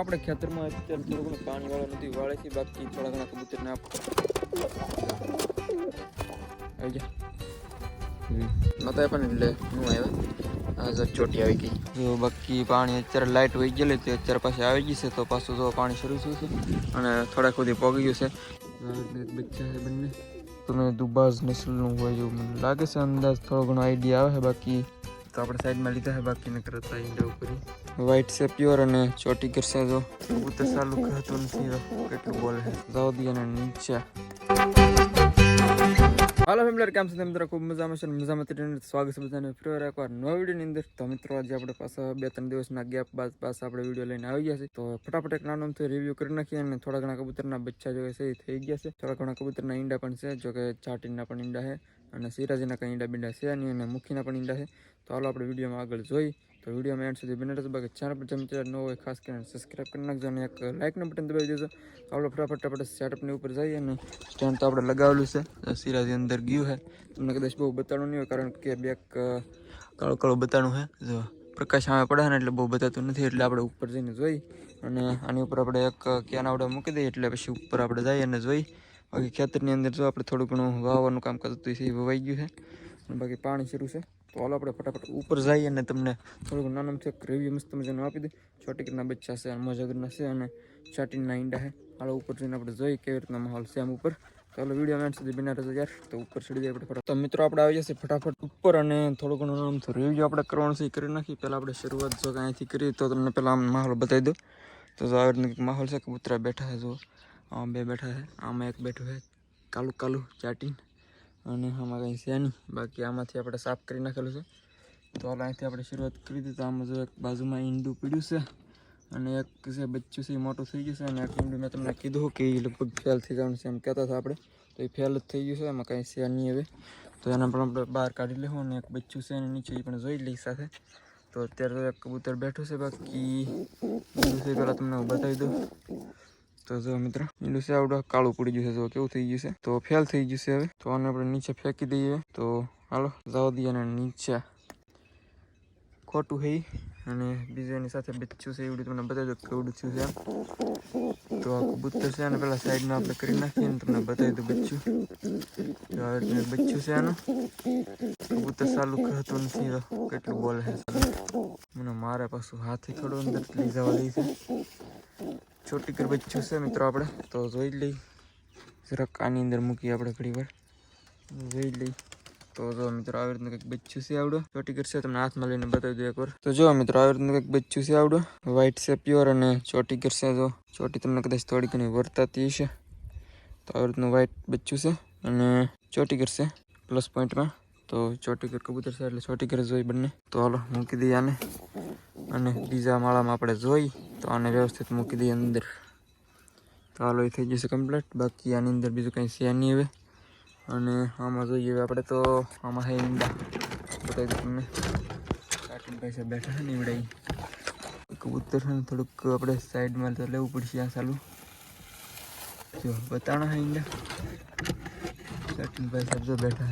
આપણે ખેતરમાં અત્યારે થોડું ઘણું પાણી વાળો નથી વાળે છે, બાકી થોડા ઘણા કબૂતર ના આવી જાય નતા પણ એટલે હું આવ્યો ચોટી આવી ગઈ જો બાકી પાણી અત્યારે લાઇટ વહી ગયેલી તે અત્યારે પાછી આવી ગઈ છે, તો પાછું તો પાણી શરૂ થયું છે અને થોડાક સુધી પોગી ગયું છે. બચ્ચા છે બંને તમે દુબાઝ નસ્લનું હોય એવું મને લાગે છે, અંદાજ થોડો ઘણો આઈડિયા આવે છે. બાકી તો આપણે સાઈડમાં લીધા છે, બાકી ન કરતા ઈંડા ઉપર વ્હાઈટ છે પ્યોર અને ચોટી કરશે જો કબૂતર ચાલુ કરતું નથી કેટલું બોલે છે જાવ દી અને નીચે. હાલો ફેમિલી કેમ છે મિત્રો? ખૂબ મજામાં છે, મજામાં સ્વાગત છે બધાને ફરી એકવાર નવા વિડીયોની અંદર. તો મિત્રો આજે આપણે પાછા 2-3 દિવસના ગેપ બાદ પાછા આપણે વિડીયો લઈને આવી ગયા છે, તો ફટાફટ એક નાનો અમથો રિવ્યૂ કરી નાખીએ અને થોડા ઘણા કબૂતરના બચ્ચા જો છે એ થઈ ગયા છે, થોડા ઘણા કબૂતરના ઈંડા પણ છે, જો કે ચાટીના પણ ઈંડા છે અને સિરાજીના કંઈ ઈંડા બીંડા છે નહીં અને મુખીના પણ ઈંડા છે. તો હાલો આપણે વિડીયોમાં આગળ જોઈ. તો વિડીયોમાં એન્ડ સુધી બને રહેજો. બાકી ચેનલ પર જે મિત્રો ન હોય ખાસ કરીને સબસ્ક્રાઈબ કરી નાખજો અને એક લાઇકનું બટન દબાવી દેજો. તો આપણે ફટાફટ સેટઅપની ઉપર જઈએ અને સ્ટેન્ડ તો આપણે લગાવેલું છે, સિરાજી અંદર ગયું છે. તમને કદાચ બહુ બતાડવું નહીં હોય કારણ કે બેક કાળું કાળું બતાડવું છે, જો પ્રકાશ સામે પડે ને એટલે બહુ બતાતું નથી, એટલે આપણે ઉપર જઈને જોઈ અને આની ઉપર આપણે એક કેનાવડો મૂકી દઈએ એટલે પછી ઉપર આપણે જઈએ અને જોઈ. બાકી ખેતરની અંદર જો આપણે થોડું ઘણું વાવવાનું કામ કરતું છે એ વવાઈ ગયું છે અને બાકી પાણી શરૂ છે. તો હાલો આપણે ફટાફટ ઉપર જઈએ અને તમને થોડુંક નાનું છે રિવ્યુ મસ્ત મજાનું આપી દે. ચોટીકરના બચ્ચા છે, મજગરના છે અને ચાટીના ઈંડા છે. હાલો ઉપર જઈને આપણે જોઈએ કેવી રીતના માહોલ છે આમ ઉપર. ચાલો વિડીયો એન્ડ સુધી બના રહેજો યાર. તો ઉપર ચડી જાય આપણે ફટાફટ. તો મિત્રો આપણે આવી જશે ફટાફટ ઉપર અને થોડું ઘણું આમ તો રિવ્યુ આપણે કરવાનું છે એ કરી નાખી. પહેલાં આપણે શરૂઆત જો અહીંથી કરીએ તો તમને પહેલાં આમ માહોલ બતાવી દો. તો જો આવી રીતનું માહોલ છે, કબૂતરા બેઠા છે, જો આમાં 2 બેઠા છે, આમાં એક બેઠું છે કાલું કાલું ચાટીને અને આમાં કંઈ છે નહીં. બાકી આમાંથી આપણે સાફ કરી નાખેલું છે. તો હાલ અહીંથી આપણે શરૂઆત કરી દીધી. તો આમાં જો એક બાજુમાં ઈંડું પીડ્યું છે અને એક છે બચ્ચું છે એ મોટું થઈ ગયું છે અને એક ઈંડું મેં તમને કીધું કે એ લગભગ ફેલ થઈ જવાનું છે એમ કહેતા હતા આપણે, તો એ ફેલ જ થઈ ગયું છે, એમાં કંઈ છે નહીં હવે. તો એને પણ આપણે બહાર કાઢી લેવું અને એક બચ્ચું છે એની નીચે એ પણ જોઈ લઈ સાથે. તો અત્યારે તો એક કબૂતર બેઠું છે, બાકી ઈંડું છે પહેલાં તમને હું બતાવી દઉં. તો જો મિત્રો ઈંડું છે આવડું કાળું પડી ગયું છે, જો કેવું થઈ ગયું છે, તો ફેલ થઈ ગયું છે હવે. તો આને આપણે નીચે ફેંકી દઈએ. તો હાલો જવા દઈએ અને નીચે ખોટું છે અને બીજું એની સાથે બચ્ચું છે એવડું તમને બતાવી દો કેવડું થયું છે. તો આ કબૂતર છે અને પેલા સાઈડમાં આપણે કરી નાખીએ અને તમને બતાવી દઉં બચ્ચું. તો આ રીતનું બચ્ચું છે આનું. કબૂતર ચાલુ કરતું નથી, કેટલું બોલે છે મને મારે પાછું હાથી થોડું અંદર લઈ જવા દે છે. છોટી કર બચ્ચું છે મિત્રો આપણે તો જોઈ લઈ. જરાક આની અંદર મૂકી આપણે ઘણી વાર જોઈ લઈ. તો જો મિત્રો આવી રીતનું કંઈક બચ્ચું છે આવડું. ચોટી કરશે તમને હાથમાં લઈને બતાવી દઉં એકવાર. તો જો મિત્રો આવી રીતનું કંઈક બચ્ચું છે આવડું. વ્હાઈટ છે પ્યોર અને ચોટી કરશે, જો ચોટી તમને કદાચ થોડી ઘણી વર્તાતી હશે. તો આવી રીતનું વ્હાઈટ બચ્ચું છે અને ચોટી કરશે પ્લસ પોઈન્ટમાં. તો ચોટીકર કબૂતર છે એટલે ચોટીકર જોઈ બંને. તો હાલો મૂકી દઈએ આને અને બીજા માળામાં આપણે જોઈ તો આને વ્યવસ્થિત મૂકી દઈએ અંદર. તો હાલો એ થઈ જશે કમ્પ્લીટ. બાકી આની અંદર બીજું કંઈ છે નહીં હવે. અને આમાં જોઈએ હવે આપણે તો આમાં હે ઈંડા બતાવી દઉં તમને. કાટીભાઈ સાહેબ બેઠા છે ને ઈવડાઈ કબૂતર છે ને થોડુંક આપણે સાઈડમાં તો લેવું પડશે આ ચાલુ. જો બતાણા હે ઈંડા. કાટીભાઈ સાહેબ જો બેઠા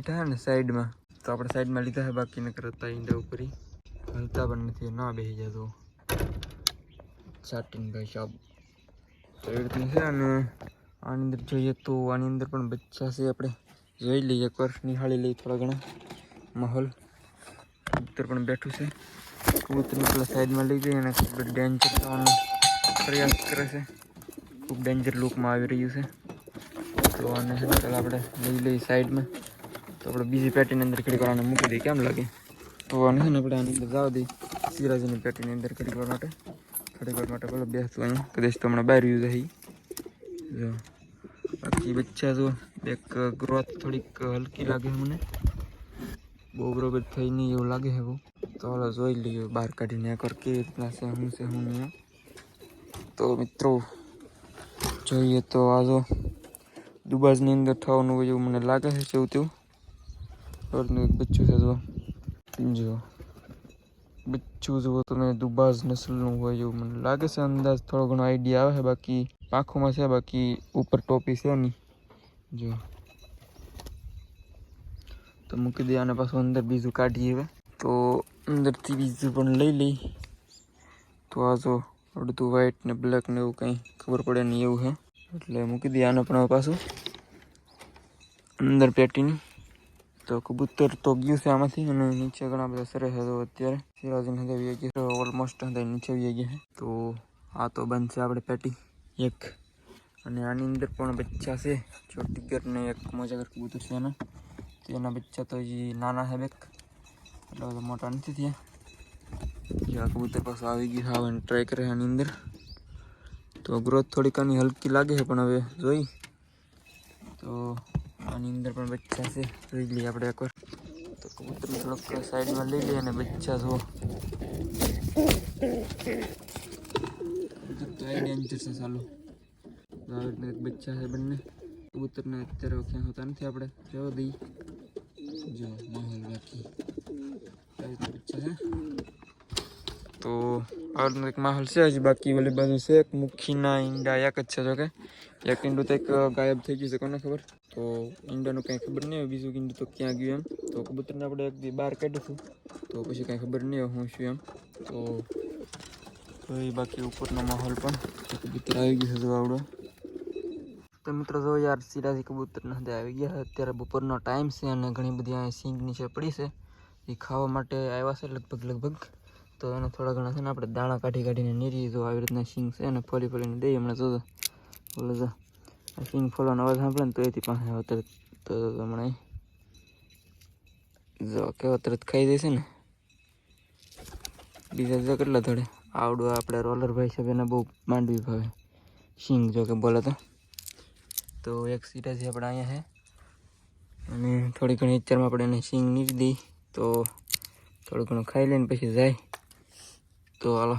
છે ને સાઈડમાં. તો આપણે સાઈડમાં લીધા છે, બાકી ન કરતા ઈંડા ઉપર હલતા પણ નથી, ના બેસી જાય તો ચાટીનભાઈ સાહેબ તો એ રીતનું છે. અને આની અંદર જોઈએ તો આની અંદર પણ બચ્ચા છે, આપણે જોઈ લઈએ એકવાર, નિહાળી લઈએ થોડા ઘણા માહોલ. કબૂતર પણ બેઠું છે. કબૂતરની પેલા સાઈડમાં લઈ જઈએ અને ખૂબ ડેન્જર થવાનો પ્રયાસ કરે છે, ખૂબ ડેન્જર લુકમાં આવી રહ્યું છે. તો આને પહેલાં આપણે લઈ લઈએ સાઈડમાં. તો આપણે બીજી પેટીની અંદર ઘડીક વાર આને મૂકી દઈએ, કેમ લાગે? તો આને છે ને આપણે આની અંદર જવા દઈએ સિરાજીની પેટીની અંદર ઘડીક વાર માટે પહેલાં બેસતું અહીંયા કદાચ તો હમણાં બહાર યુઝ આવી. જો બાકી બચ્ચા જો એક ગ્રોથ થોડીક હલકી લાગે છે મને, બહુ બરોબર થઈ નહીં એવું લાગે છે બહુ. તો હાલો જોઈ લઈએ બહાર કાઢીને એકવાર કેવી રીતના છે, શું નહીં. તો મિત્રો જોઈએ તો આ જો દુબાજની અંદર થવાનું હોય એવું મને લાગે છે. કેવું તેવું એક બચ્ચું છે, જો બચ્ચું જુઓ તમે દુબાજ નસ્લનું હોય એવું મને લાગે છે, અંદાજ થોડો ઘણો આઈડિયા આવે છે. બાકી પાંખોમાં છે, બાકી ઉપર ટોપી છે નહીં. જો તો મૂકી દઈએ આને પાછું અંદર બીજું કાઢીએ હવે. તો અંદરથી બીજું પણ લઈ લઈ. તો આ જો અડધું વ્હાઈટ ને બ્લેક ને એવું કંઈ ખબર પડે નહીં એવું છે, એટલે મૂકી દઈએ આને પણ હવે પાછું અંદર પેટીની. તો કબૂતર તો ગયું છે આમાંથી, અને નીચે ઘણા બધા સરસ હતો. અત્યારે સિરાજીને હજાવી ગયા ઓલમોસ્ટ નીચે આવી ગયા છે. તો આ તો બંધ છે આપણે પેટી એક, અને આની અંદર પણ બચ્ચા છે. ચોટીગર ને એક મોજાગર કબૂતર છે એના, તેના બચ્ચા તો હજી નાના છે બેક, એટલા બધા મોટા નથી થયા. જો આ કબૂતર પાછું આવી ગયું આવવાની ટ્રાય કરે આની અંદર. તો ગ્રોથ થોડીક આની હલકી લાગે છે, પણ હવે જોઈ તો આની અંદર પણ બચ્ચા છે, જોઈ લઈએ આપણે એકવાર. તો કબૂતરને થોડોક સાઈડમાં લઈ લઈએ અને બચ્ચા જુઓ. ડેન્જર છે ચાલુ. બચ્ચા છે બંને કબૂતરને, અત્યારે ક્યાં હોતા નથી, આપણે જવા દઈએ. જો માહોલ બાકી બચ્ચા છે. તો આવડનો એક માહોલ છે હજી બાકી. ઓલી બાજુ છે એક મુખીના ઈંડા એક જ છે, જો કે એક ઈંડું તો એક ગાયબ થઈ ગયું છે, કોને ખબર. તો ઈંડાનું કંઈ ખબર નહીં હોય, બીજું ઈંડું તો ક્યાં ગયું એમ. તો કબૂતરને આપણે એક દી બહાર કાઢીશું, તો પછી કાંઈ ખબર નહીં હોય હું શું એમ. તો એ બાકી ઉપરનો માહોલ પણ કબૂતર આવી ગયું છે જો આવડો. તો મિત્રો જો યાર સિરાજી કબૂતરના હાથે આવી ગયા. અત્યારે બપોરનો ટાઈમ છે અને ઘણી બધી અહીંયા સિંગ નીચે પડી છે, એ ખાવા માટે આવ્યા છે લગભગ. તો એને થોડા ઘણા છે ને આપણે દાણા કાઢીને નીરી જો આવી રીતના સિંગ છે ને ફોલીને દઈએ. હમણાં જોજો બોલો જો આ સિંગ ફોલવાનો અવાજ સાંભળે ને તો એથી પાસે તરત તો હમણાં જો કેવો તરત ખાઈ દેશે ને. બીજા જો કેટલા ધડે આવડું આપણે રોલર ભાઈ છે એને બહુ માંડવી ભાવે સિંગ, જો કે બોલે તો એક સિરાજી આપણે અહીંયા છે, અને થોડી ઘણી વિચારમાં આપણે એને સિંગ નીરી દઈ તો થોડું ઘણું ખાઈ લઈને પછી જાય. તો હાલો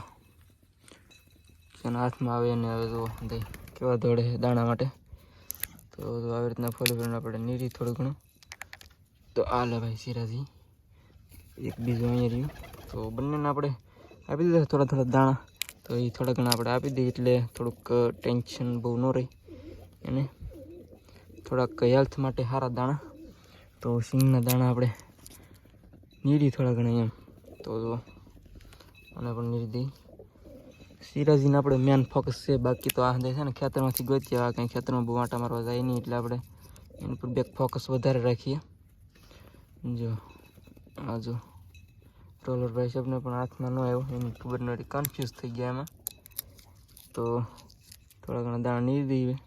એના હાથમાં આવે ને હવે જો દઈ કેવા દોડે છે દાણા માટે. તો આવી રીતના ફોલી આપણે નીરી થોડું ઘણું. તો આ લે ભાઈ સિરાજી એક બીજું અહીંયા રહ્યું. તો બંનેને આપણે આપી દીધા થોડા દાણા. તો એ થોડા ઘણા આપણે આપી દઈએ એટલે થોડુંક ટેન્શન બહુ ન રહે એને, થોડાક હેલ્થ માટે સારા દાણા. તો સિંગના દાણા આપણે નીરી થોડા ઘણા એમ. તો જો અને પણ નીરી દઈ. સિરાજીને આપણે મેન ફોકસ છે, બાકી તો આ છે ને ખેતરમાંથી ગોતીએ. આ કંઈ ખેતરમાં બહુ આંટા મારવા જાય નહીં, એટલે આપણે એની પર બેક ફોકસ વધારે રાખીએ. જો આ જો રોલર ભાઈ સાહેબને પણ હાથમાં ન આવ્યો, એની ખબર ન હતી, કન્ફ્યુઝ થઈ ગયા એમાં. તો થોડા ઘણા દાણા નીરી દઈએ.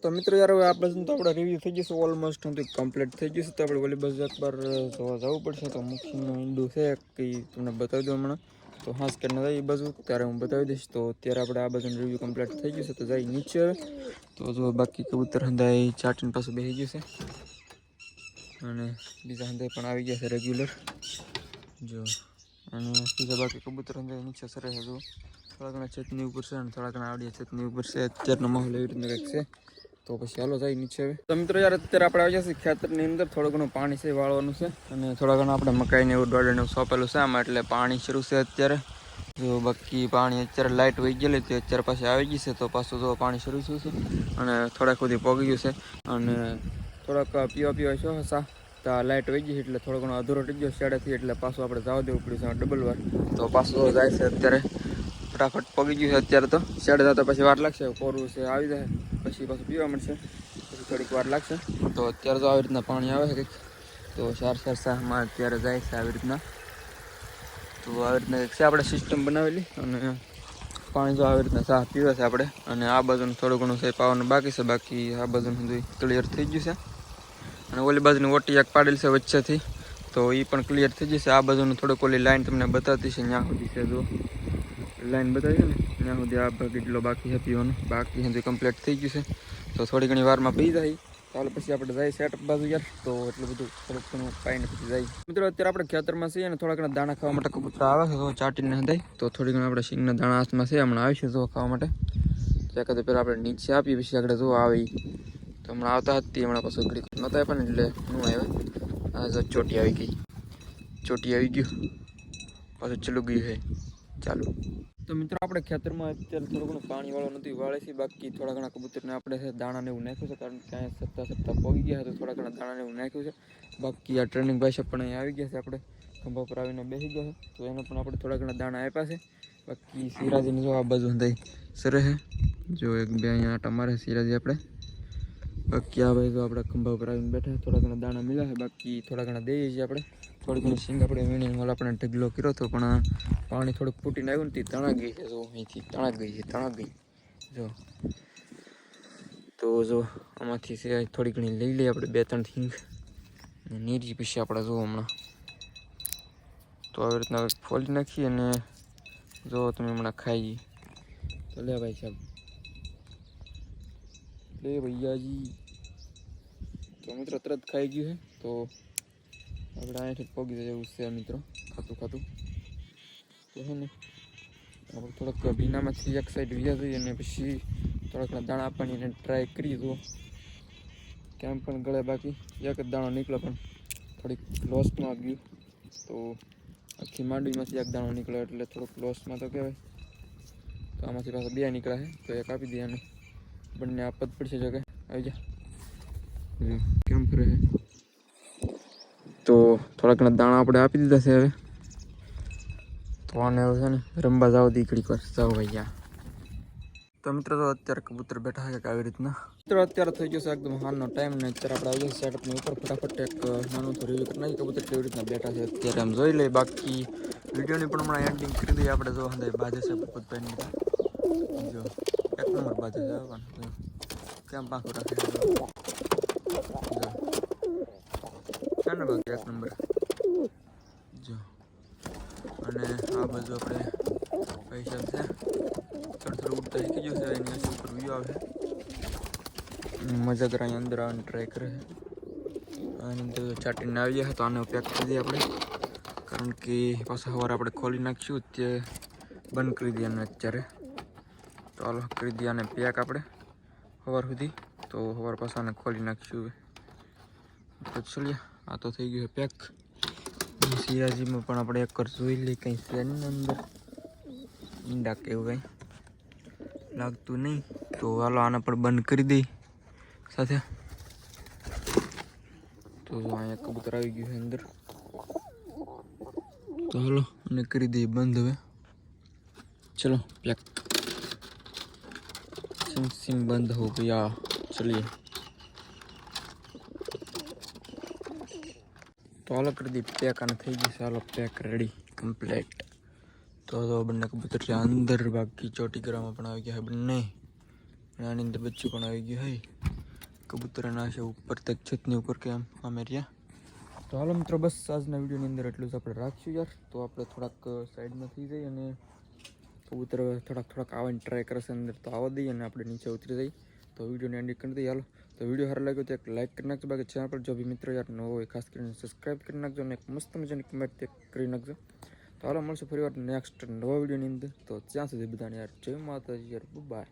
તો મિત્રો યાર હવે આપણે તો આપણે રિવ્યૂ થઈ જશે ઓલમોસ્ટ કમ્પ્લીટ થઈ જશે. તો આપણે ઓલી બાજુ એકવાર જોવા જવું પડશે. તો મુખીનું ઈંડું છે કે તમને બતાવી દઉં હમણાં. તો હાંસ કરીને જાય એ બાજુ ત્યારે હું બતાવી દઈશ. તો અત્યારે આપણે આ બાજુનું રિવ્યૂ કમ્પ્લીટ થઈ ગયું છે. તો જાય નીચે હવે. તો જો બાકી કબૂતર હંધાઈ ચાટીને પાછું બેસી ગયું છે, અને બીજા હંધાઈ પણ આવી ગયા છે રેગ્યુલર જો. અને બીજા બાકી કબૂતર હંધાઈ નીચે સરે છે જો. થોડા ઘણા છતની ઉપર છે અને થોડા ઘણા આવડિયા છતની ઉપર છે. અત્યારનો માહોલ એવી રીતના કંઈક છે. તો પછી હાલો જાય નીચે હવે. તો મિત્રો યાર અત્યારે આપણે આવી જશે ખેતરની અંદર. થોડું ઘણું પાણી છે વાળવાનું છે, અને થોડા ઘણા આપણે મકાઈને એવું દોડને એવું સોંપેલું છે આમાં, એટલે પાણી શરૂ છે અત્યારે. જો બાકી પાણી અત્યારે લાઇટ વહી ગયેલી હતી, અત્યારે પાછી આવી ગઈ છે. તો પાછું જો પાણી શરૂ થયું છે, અને થોડાક સુધી પોગી ગયું છે, અને થોડાક પીવા છો હસા તો લાઇટ વહી ગઈ છે, એટલે થોડો ઘણો અધૂરો થઈ ગયો શેડેથી, એટલે પાછું આપણે જવા દેવું પડ્યું છે ડબલ વાર. તો પાછું જાય છે અત્યારે, ફટાફટ પોગી ગયું છે અત્યારે. તો શેડ જતા પછી વાર લાગશે, કોરું છે આવી જાય પછી પાછું પીવા મળશે, પછી થોડીક વાર લાગશે. તો અત્યારે તો આવી રીતના પાણી આવે છે કંઈક. તો 4 સામાં અત્યારે જાય છે આવી રીતના. તો આવી રીતના કંઈક છે આપણે સિસ્ટમ બનાવેલી, અને પાણી જો આવી રીતના સાહ પીવે છે આપણે. અને આ બાજુનું થોડું ઘણું છે પાવાનું બાકી છે, બાકી આ બાજુનું બધું ક્લિયર થઈ ગયું છે. અને ઓલી બાજુની ઓટી એક પાડેલ છે વચ્ચેથી, તો એ પણ ક્લિયર થઈ જશે. આ બાજુનું થોડુંક ઓલી લાઈન તમને બતાવતી છે, ત્યાં સુધી છે જો લાઈન બતાવી છે ને ત્યાં સુધી આ ભાગ એટલો બાકી છે પીવાનું, બાકી સુધી કમ્પ્લીટ થઈ ગયું છે. તો થોડી ઘણી વારમાં પી જાય. ચાલો પછી આપણે જાય સેટઅપ બાજુ યાર. તો એટલું બધું થોડુંક ઘણું પાઈને પછી જાય. મિત્રો અત્યારે આપણે ખેતરમાં છીએ અને થોડા ઘણા દાણા ખાવા માટે કબૂતર આવે છે, તો ચાટીને હદાય. તો થોડી ઘણા આપણે સિંગના દાણા હાથમાં છે, હમણાં આવીશું જો ખાવા માટે. ત્યાં પહેલાં આપણે નીચે આપીએ, પછી આગળ જો આવે. તો હમણાં આવતા હતી, હમણાં પાછું ઘડી નહોતા પણ એટલે હું આવ્યા. આ જો ચોટી આવી ગઈ, ચોટી આવી ગયું, પાછું ચલું ગયું છે ચાલુ. તો મિત્રો આપણે ખેતરમાં અત્યારે થોડું ઘણું પાણી વાળું નથી વાળે છે, બાકી થોડા ઘણા કબૂતરને આપણે છે દાણાને એવું નાખ્યું છે, કારણ કે અહીંયા સત્તા પોગી ગયા તો થોડા ઘણા દાણાને એવું નાખ્યું છે. બાકી આ ટ્રેનિંગ ભાઈ પણ અહીંયા આવી ગયા છે આપણે. ખંભા પર આવીને બેસી ગયો છે. તો એને પણ આપણે થોડા ઘણા દાણા આપ્યા છે. બાકી સિરાજીને જો આ બાજુ થઈ સરે છે. જો એક બે અહીંયા આટા મારે સિરાજી આપણે. બાકી આ ભાઈ તો આપણે ખંભા પર આવીને બેઠા થોડા ઘણા દાણા મળ્યા છે. બાકી થોડા ઘણા દઈએ છીએ આપણે. થોડી ઘણી સિંગ આપણે વીણીને ઓલા આપણે ઢગલો કર્યો હતો, પણ પાણી થોડુંક ફૂટીને આવ્યું ને તે તણા ગઈ છે. જો અહીંથી તણા ગઈ જો. તો જો આમાંથી સિવાય થોડી ઘણી લઈ લઈએ આપણે 2-3 સિંગ નીરી. પછી આપણે જો હમણાં તો આવી રીતના ફોલી નાખીએ અને જો તમે હમણાં ખાઈ તો લે ભાઈ સાહેબ, લે ભૈયાજી. તો મિત્રો તરત ખાઈ ગયું છે. તો આપણે અહીંથી પગી જવું છે મિત્રો, ખાતું તો છે ને આપણે થોડોક ભીનામાંથી એક સાઈડ વ્યા જઈએ અને પછી થોડાક દાણા આપવાની એને ટ્રાય કરીએ. તો કેમ પણ ગળે બાકી એક જ દાણો નીકળે, પણ થોડીક લોસમાં ગયું. તો આખી માંડવીમાંથી એક દાણો નીકળે એટલે થોડુંક લોસમાં તો કહેવાય. તો આમાંથી પાછા 2 નીકળ્યા છે. તો એક આપી દઈએ અને બંને આપત પડશે. જો કે આવી જા કેમ ફરે છે. તો થોડાક ઘણા દાણા આપણે આપી દીધા છે. હવે તો આને છે ને રમવા જાવ દીકરી પર જાવ ભૈયા. તો મિત્રો તો અત્યારે કબૂતર બેઠા છે આવી રીતના. મિત્રો અત્યારે થઈ ગયો છે એકદમ હાલનો ટાઈમ ને અત્યારે આપણે આવી જઈએ સેટઅપની ઉપર. ફટાફટ એક નાનું તો રિવ્યુ કરી નાખીએ કબૂતર કેવી રીતના બેઠા છે અત્યારે આમ જોઈ લઈએ. બાકી વિડીયોની પણ હમણાં એન્ડિંગ કરી દઈએ આપણે. જો હંધાઈ બાજે છે પોતભાઈની જો એક નંબર બાજે છે. કેમ પાંખો રાખે છે ને બાકી એક નંબર જો. અને આ બાજુ આપણે પૈસા છે થોડું ઉડતા શીખી ગયું છે. એની ઉપર વ્યૂ આવે મજા કરે. અંદર આવવાની ટ્રાય કરે છે. આની અંદર ચાટીને આવી જાય તો આને પેક કરી દઈએ આપણે, કારણ કે પાછા સવારે આપણે ખોલી નાખીશું તે બંધ કરી દઈએ અત્યારે. તો હાલો કરી દઈએ આને પેક આપણે સવાર સુધી. તો સવાર પાછા આને ખોલી નાખીશું. તો ચલીએ, આ તો થઈ ગયું છે પેક. સિરાજીમાં પણ આપણે એક વાર જોઈ લઈએ કંઈ છે એની અંદર ઈંડા કે એવું કંઈ લાગતું નહીં. તો હાલો આને પણ બંધ કરી દઈ સાથે. તો અહીંયા કબૂતર આવી ગયું છે અંદર. તો હાલો અને કરી દઈએ બંધ. હવે ચલો પેક સિમ બંધ હો ગયા. ચલીએ તો હાલો કરી દઈએ પેક. આને થઈ ગયું છે હાલો પેક રેડી કમ્પ્લીટ. તો બંને કબૂતર છે અંદર. બાકી ચોટીગરામાં પણ આવી ગયા છે બંને. આની અંદર બચ્ચું પણ આવી ગયું છે. કબૂતર ના છે ઉપર તક છતની ઉપર કે આમ રહ્યા. તો હાલો મિત્રો બસ આજના વિડીયોની અંદર એટલું જ આપણે રાખીશું યાર. તો આપણે થોડાક સાઈડમાં થઈ જઈએ અને કબૂતર થોડાક આવવાની ટ્રાય કરશે અંદર. તો આવવા દઈએ અને આપણે નીચે ઉતરી જઈએ. તો વિડીયોને એન્ડ કરી દઈએ. હાલો તો વિડીયો સારો લાગ્યો તો એક લાઈક કરી નાખજો. બાકી ચેનલ પર જો બી મિત્રો યાર ન હોય ખાસ કરીને સબસ્ક્રાઈબ કરી નાખજો અને એક મસ્ત મજાની કમેન્ટ કરી નાખજો. તો હાલો મળશું ફરી વાર નેક્સ્ટ નવા વિડીયોની અંદર. તો ત્યાં સુધી બધાને યાર જય માતાજી યાર, બાય.